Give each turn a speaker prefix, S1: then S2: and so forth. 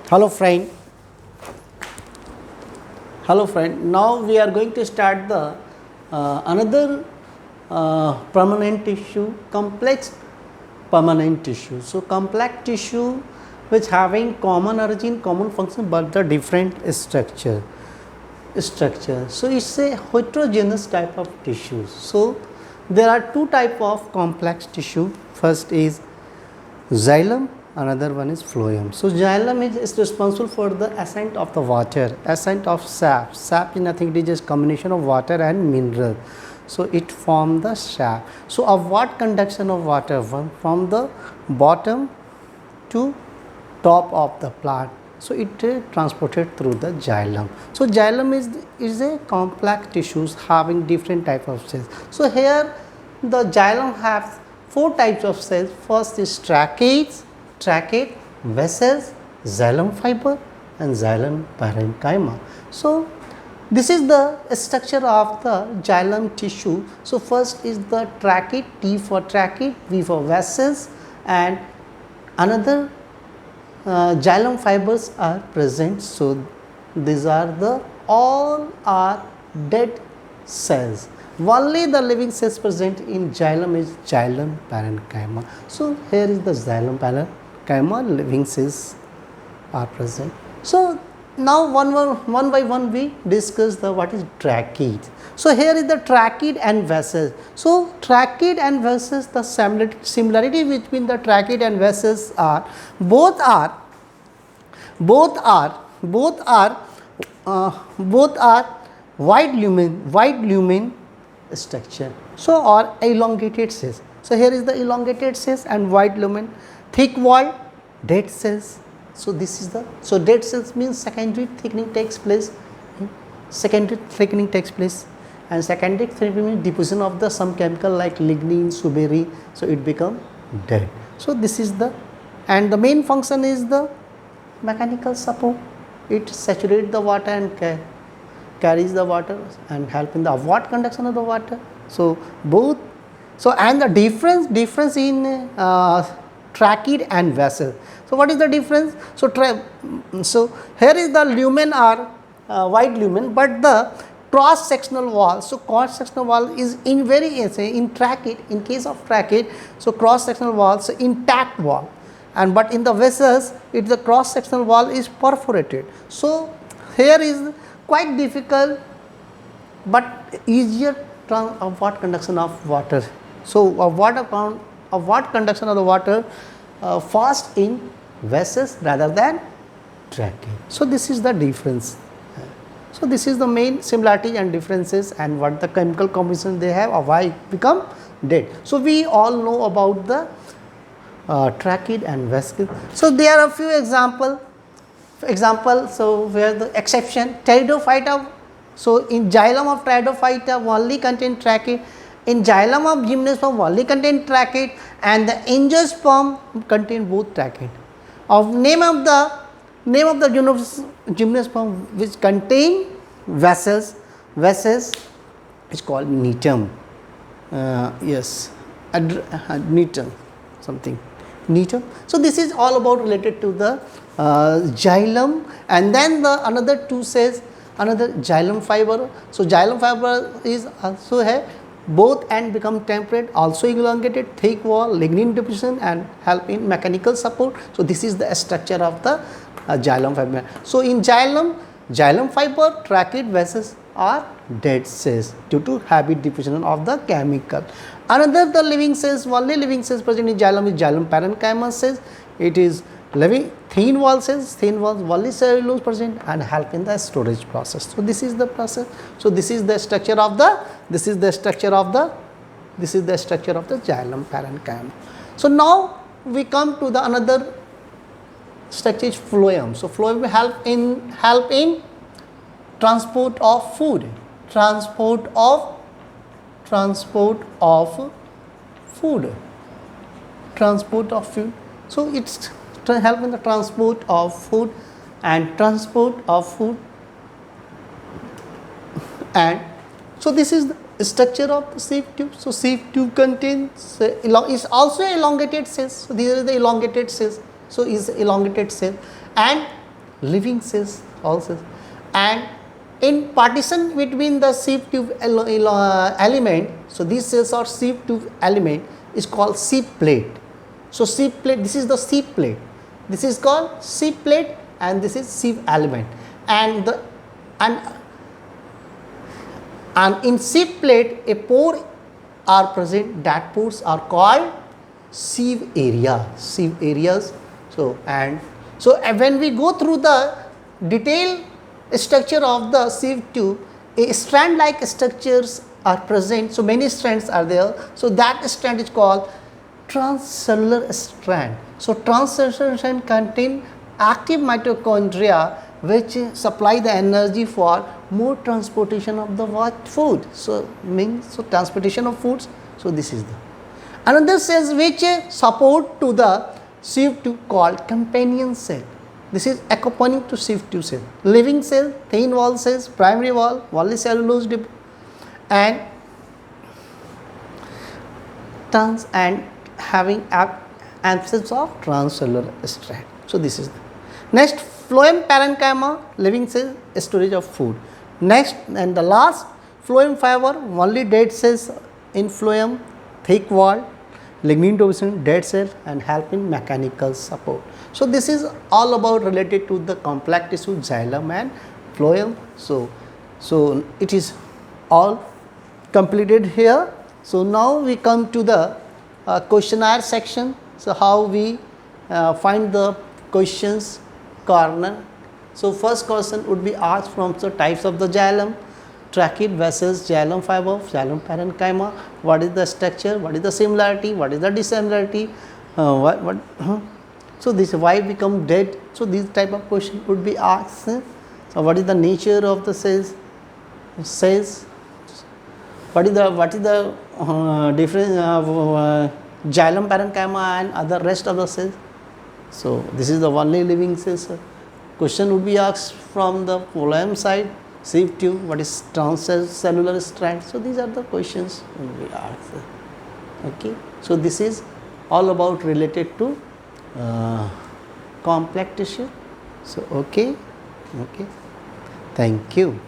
S1: Hello friend. Hello friend. Now we are going to start the another permanent tissue, complex permanent tissue. So complex tissue which having common origin, common function, but the different structure. So it's a heterogeneous type of tissues. So there are two type of complex tissue. First is xylem, another one is phloem. So xylem is responsible for the ascent of the water, ascent of sap. Sap is nothing, it is just combination of water and mineral. So it form the sap. So of what conduction of water from the bottom to top of the plant. So it transported through the xylem. So xylem is a complex tissues having different type of cells. So here the xylem has four types of cells. First is tracheids, vessels, xylem fiber and xylem parenchyma. So this is the structure of the xylem tissue. So first is the tracheid, T for tracheid, V for vessels, and another xylem fibers are present. So these are the all are dead cells. Only the living cells present in xylem is xylem parenchyma. So here is the xylem parenchyma, living cells are present. So now one by one we discuss the what is tracheid. So here is the tracheid and vessels. So tracheid and vessels, the similarity between the tracheid and vessels are both are wide lumen structure. So or elongated cells. So here is the elongated cells and wide lumen, thick wall, dead cells. So this is the dead cells means secondary thickening takes place. And secondary thickening means deposition of the some chemical like lignin, suberin. So it become dead. So this is the, and the main function is the mechanical support. It saturates the water and carries the water and help in the upward conduction of the water. So both. So and the difference in tracheid and vessel. So what is the difference? So here is the lumen are wide lumen, but the cross sectional wall. So cross sectional wall is in tracheid. In case of tracheid, so cross sectional wall, so intact wall, and but in the vessels, it the cross sectional wall is perforated. So here is quite difficult, but easier upward conduction of water. So upward conduction of the water fast in vessels rather than tracheid. So this is the difference. So this is the main similarity and differences, and what the chemical composition they have, or why it become dead. So we all know about the tracheid and vessel. So there are a few example. So where the exception Pteridophyta. So in xylem of Pteridophyta only contain tracheid. In xylem of Gymnosperm only contain tracheid, and the Angiosperm contain both tracheid. Of name of the Gymnosperm which contain vessels is called Netum. Netum something. Netum. So this is all about related to the xylem, and then the another two says another xylem fiber. So xylem fiber is also have both and become temperate, also elongated, thick wall, lignin deposition and help in mechanical support. So this is the structure of the xylem fiber. So in xylem fiber, tracheid vessels are dead cells due to habit diffusion of the chemical. Another the living cells, only living cells present in xylem is xylem parenchyma cells. It is living thin walls, only cellulose present and help in the storage process. So this is the process. So this is the structure of the xylem parenchyma. So now we come to the another structure is phloem. So phloem will help in transport of food. So it's help in the transport of food and so this is the structure of the sieve tube. So sieve tube contains is also elongated cells. So these are the elongated cells. So is elongated cell, and living cells also. And in partition between the sieve tube element, so these cells are sieve tube element is called sieve plate. So sieve plate, this is the sieve plate, this is called sieve plate, and this is sieve element. And the and in sieve plate a pore are present, that pores are called sieve area, sieve areas. So and so when we go through the detailed structure of the sieve tube, a strand like structures are present, so many strands are there, so that strand is called transcellular strand. So transcellular strand contain active mitochondria which supply the energy for more transportation of the what food, so means so transportation of foods. So this is the another cells which support to the sieve tube called companion cell. This is accompanying to sieve tube cell, living cell, thin wall cells, primary wall, wally cellulose and trans and having absence of transcellular strand. So this is the next phloem parenchyma, living cell, storage of food. Next and the last phloem fiber, only dead cells in phloem, thick wall, lignin deposition, dead cell and help in mechanical support. So this is all about related to the complex tissue, xylem and phloem. So it is all completed here. So now we come to the questionnaire section. So how we find the questions corner. So first question would be asked from the types of the xylem, trachea, vessels, xylem fiber, xylem parenchyma, what is the structure, what is the similarity, what is the dissimilarity, so this why become dead. So these type of question would be asked. So what is the nature of the cells, what is the difference of xylem parenchyma and other rest of the cells. So this is the only living cells. Question would be asked from the phloem side, sieve tube, what is transcellular strand. So these are the questions will be asked. Okay. So this is all about related to complex tissue. So okay. Thank you.